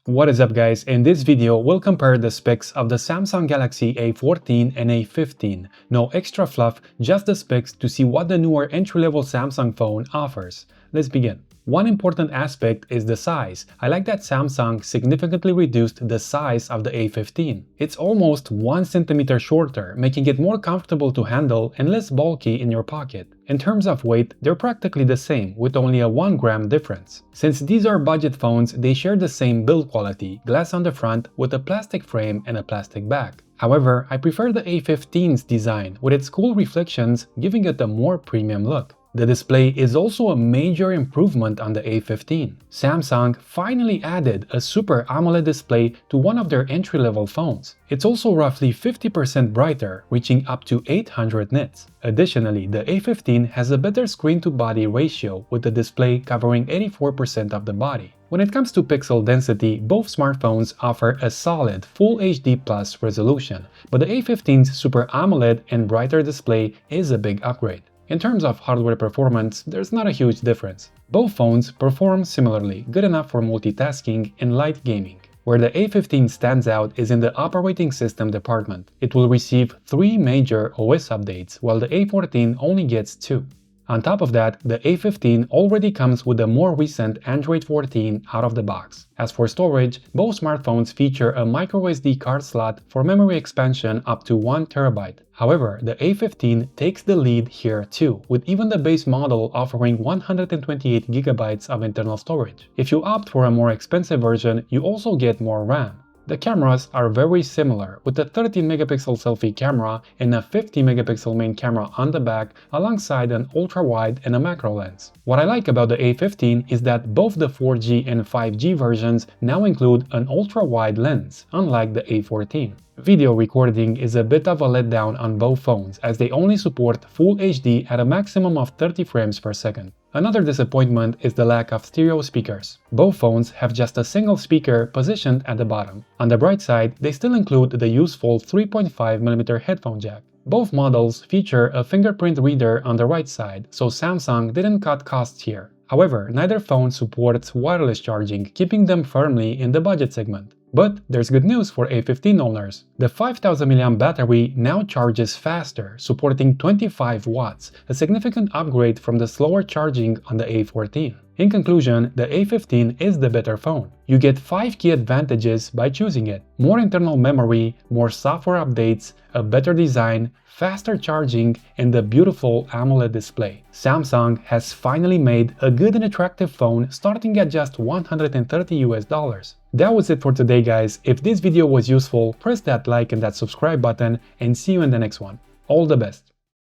What is up guys, in this video we'll compare the specs of the Samsung Galaxy A14 and A15. No extra fluff, just the specs to see what the newer entry-level Samsung phone offers. Let's begin. One important aspect is the size. I like that Samsung significantly reduced the size of the A15. It's almost 1 centimeter shorter, making it more comfortable to handle and less bulky in your pocket. In terms of weight, they're practically the same, with only a 1 gram difference. Since these are budget phones, they share the same build quality, glass on the front with a plastic frame and a plastic back. However, I prefer the A15's design, with its cool reflections giving it a more premium look. The display is also a major improvement on the A15. Samsung finally added a Super AMOLED display to one of their entry-level phones. It's also roughly 50% brighter, reaching up to 800 nits. Additionally, the A15 has a better screen-to-body ratio, with the display covering 84% of the body. When it comes to pixel density, both smartphones offer a solid Full HD Plus resolution, but the A15's Super AMOLED and brighter display is a big upgrade. In terms of hardware performance, there's not a huge difference. Both phones perform similarly, good enough for multitasking and light gaming. Where the A15 stands out is in the operating system department. It will receive 3 major OS updates, while the A14 only gets 2. On top of that, the A15 already comes with a more recent Android 14 out of the box. As for storage, both smartphones feature a microSD card slot for memory expansion up to 1 TB. However, the A15 takes the lead here too, with even the base model offering 128 GB of internal storage. If you opt for a more expensive version, you also get more RAM. The cameras are very similar, with a 13-megapixel selfie camera and a 50-megapixel main camera on the back alongside an ultra-wide and a macro lens. What I like about the A15 is that both the 4G and 5G versions now include an ultra-wide lens, unlike the A14. Video recording is a bit of a letdown on both phones, as they only support Full HD at a maximum of 30 frames per second. Another disappointment is the lack of stereo speakers. Both phones have just a single speaker positioned at the bottom. On the bright side, they still include the useful 3.5mm headphone jack. Both models feature a fingerprint reader on the right side, so Samsung didn't cut costs here. However, neither phone supports wireless charging, keeping them firmly in the budget segment. But there's good news for A15 owners. The 5000 mAh battery now charges faster, supporting 25 watts, a significant upgrade from the slower charging on the A14. In conclusion, the A15 is the better phone. You get 5 key advantages by choosing it: more internal memory, more software updates, a better design, faster charging, and the beautiful AMOLED display. Samsung has finally made a good and attractive phone starting at just $130 US. That was it for today guys. If this video was useful, press that like and that subscribe button and see you in the next one. All the best!